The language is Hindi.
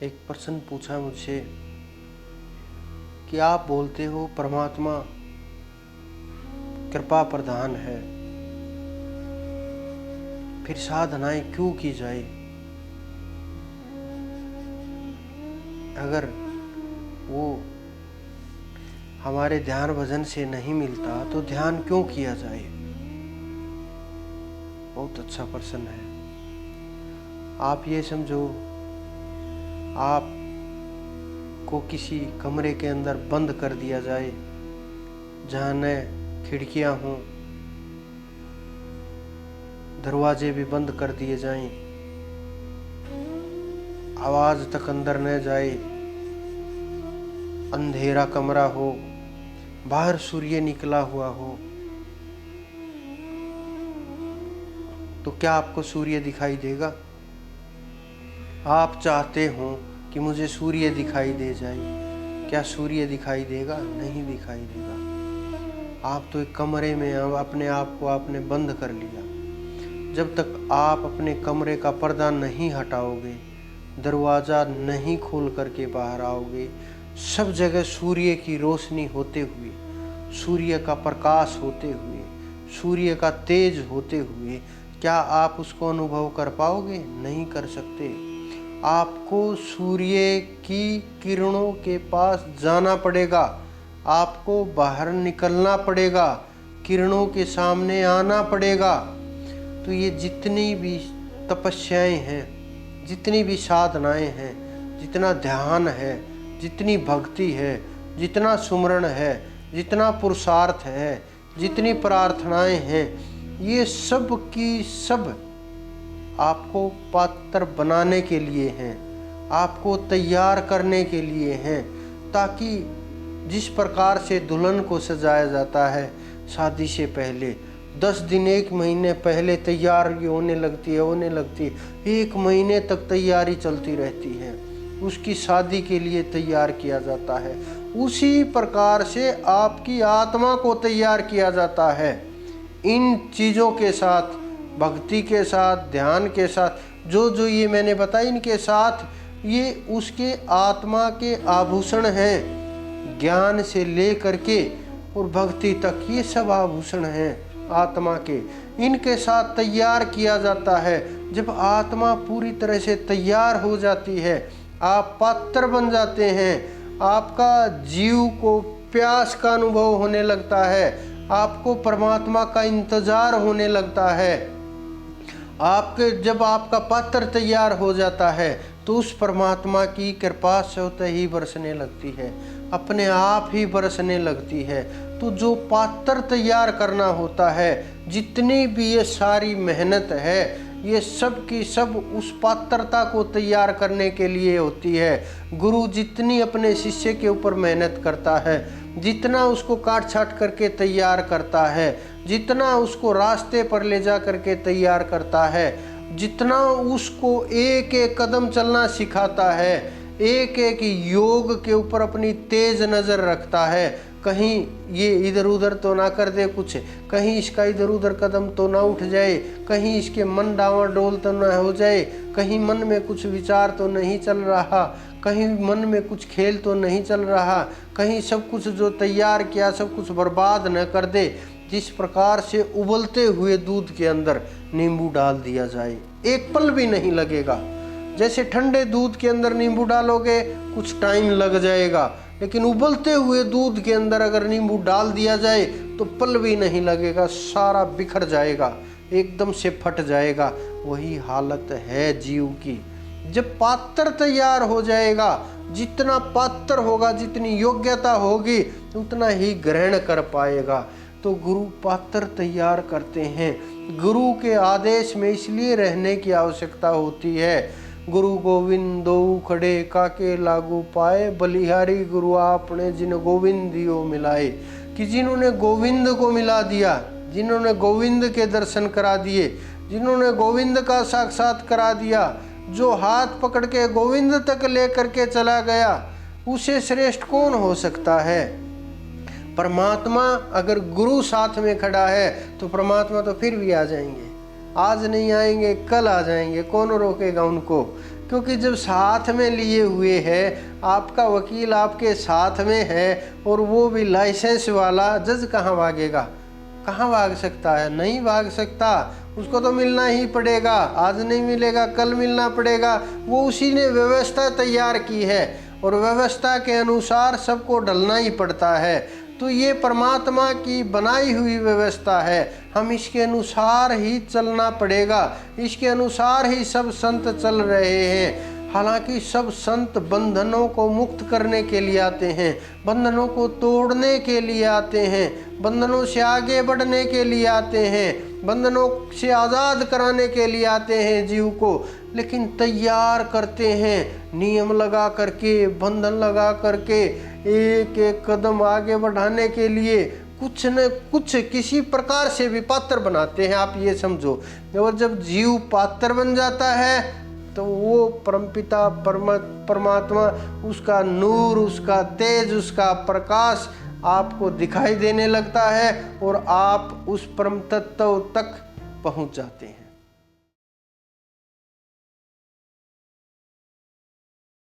एक पर्सन पूछा मुझसे कि आप बोलते हो परमात्मा कृपा प्रधान है, फिर साधनाएं क्यों की जाए? अगर वो हमारे ध्यान भजन से नहीं मिलता तो ध्यान क्यों किया जाए? बहुत अच्छा प्रश्न है। आप ये समझो, आप को किसी कमरे के अंदर बंद कर दिया जाए जहाँ न खिड़कियाँ हों, दरवाजे भी बंद कर दिए जाएं, आवाज तक अंदर न जाए, अंधेरा कमरा हो, बाहर सूर्य निकला हुआ हो, तो क्या आपको सूर्य दिखाई देगा? आप चाहते हो कि मुझे सूर्य दिखाई दे जाए, क्या सूर्य दिखाई देगा? नहीं दिखाई देगा। आप तो एक कमरे में अपने आप को आपने बंद कर लिया। जब तक आप अपने कमरे का पर्दा नहीं हटाओगे, दरवाज़ा नहीं खोल करके बाहर आओगे, सब जगह सूर्य की रोशनी होते हुए, सूर्य का प्रकाश होते हुए, सूर्य का तेज होते हुए, क्या आप उसको अनुभव कर पाओगे? नहीं कर सकते। आपको सूर्य की किरणों के पास जाना पड़ेगा, आपको बाहर निकलना पड़ेगा, किरणों के सामने आना पड़ेगा। तो ये जितनी भी तपस्याएं हैं, जितनी भी साधनाएं हैं, जितना ध्यान है, जितनी भक्ति है, जितना सुमरण है, जितना पुरुषार्थ है, जितनी प्रार्थनाएं हैं, ये सब की सब आपको पात्र बनाने के लिए हैं, आपको तैयार करने के लिए हैं, ताकि जिस प्रकार से दुल्हन को सजाया जाता है शादी से पहले, 10 दिन 1 महीने पहले तैयारी होने लगती है, 1 महीने तक तैयारी चलती रहती है, उसकी शादी के लिए तैयार किया जाता है। उसी प्रकार से आपकी आत्मा को तैयार किया जाता है। इन चीज़ों के साथ, भक्ति के साथ, ध्यान के साथ, जो ये मैंने बताया, इनके साथ ये उसके आत्मा के आभूषण हैं। ज्ञान से ले करके और भक्ति तक ये सब आभूषण हैं आत्मा के। इनके साथ तैयार किया जाता है। जब आत्मा पूरी तरह से तैयार हो जाती है, आप पात्र बन जाते हैं, आपका जीव को प्यास का अनुभव होने लगता है, आपको परमात्मा का इंतजार होने लगता है। आपके जब आपका पात्र तैयार हो जाता है तो उस परमात्मा की कृपा स्वतः ही बरसने लगती है, अपने आप ही बरसने लगती है। तो जो पात्र तैयार करना होता है, जितनी भी ये सारी मेहनत है, ये सब की सब उस पात्रता को तैयार करने के लिए होती है। गुरु जितनी अपने शिष्य के ऊपर मेहनत करता है, जितना उसको काट छाट करके तैयार करता है, जितना उसको रास्ते पर ले जा करके तैयार करता है, जितना उसको एक एक कदम चलना सिखाता है, एक एक योग के ऊपर अपनी तेज नज़र रखता है, कहीं ये इधर उधर तो ना कर दे कुछ, कहीं इसका इधर उधर कदम तो ना उठ जाए, कहीं इसके मन डावाडोल तो ना हो जाए, कहीं मन में कुछ विचार तो नहीं चल रहा, कहीं मन में कुछ खेल तो नहीं चल रहा, कहीं सब कुछ जो तैयार किया सब कुछ बर्बाद न कर दे। जिस प्रकार से उबलते हुए दूध के अंदर नींबू डाल दिया जाए, एक पल भी नहीं लगेगा। जैसे ठंडे दूध के अंदर नींबू डालोगे कुछ टाइम लग जाएगा, लेकिन उबलते हुए दूध के अंदर अगर नींबू डाल दिया जाए तो पल भी नहीं लगेगा, सारा बिखर जाएगा, एकदम से फट जाएगा। वही हालत है जीव की। जब पात्र तैयार हो जाएगा, जितना पात्र होगा, जितनी योग्यता होगी, उतना ही ग्रहण कर पाएगा। तो गुरु पात्र तैयार करते हैं। गुरु के आदेश में इसलिए रहने की आवश्यकता होती है। गुरु गोविंद दो खड़े काके लागू पाए, बलिहारी गुरु आपने जिन गोविंद दियो मिलाए। कि जिन्होंने गोविंद को मिला दिया, जिन्होंने गोविंद के दर्शन करा दिए, जिन्होंने गोविंद का साक्षात करा दिया, जो हाथ पकड़ के गोविंद तक लेकर के चला गया, उसे श्रेष्ठ कौन हो सकता है? परमात्मा अगर गुरु साथ में खड़ा है तो परमात्मा तो फिर भी आ जाएंगे। आज नहीं आएंगे, कल आ जाएंगे, कौन रोकेगा उनको? क्योंकि जब साथ में लिए हुए है, आपका वकील आपके साथ में है और वो भी लाइसेंस वाला, जज कहाँ भागेगा? कहाँ भाग सकता है? नहीं भाग सकता। उसको तो मिलना ही पड़ेगा। आज नहीं मिलेगा, कल मिलना पड़ेगा। वो उसी ने व्यवस्था तैयार की है और व्यवस्था के अनुसार सबको ढलना ही पड़ता है। तो ये परमात्मा की बनाई हुई व्यवस्था है, हम इसके अनुसार ही चलना पड़ेगा। इसके अनुसार ही सब संत चल रहे हैं। हालांकि सब संत बंधनों को मुक्त करने के लिए आते हैं, बंधनों को तोड़ने के लिए आते हैं, बंधनों से आगे बढ़ने के लिए आते हैं, बंधनों से आज़ाद कराने के लिए आते हैं जीव को, लेकिन तैयार करते हैं नियम लगा करके, बंधन लगा करके, एक एक कदम आगे बढ़ाने के लिए कुछ न कुछ किसी प्रकार से भी पात्र बनाते हैं। आप ये समझो, और जब जीव पात्र बन जाता है तो वो परमपिता परमात्मा, उसका नूर, उसका तेज, उसका प्रकाश आपको दिखाई देने लगता है और आप उस परम तत्व तक पहुंच जाते हैं।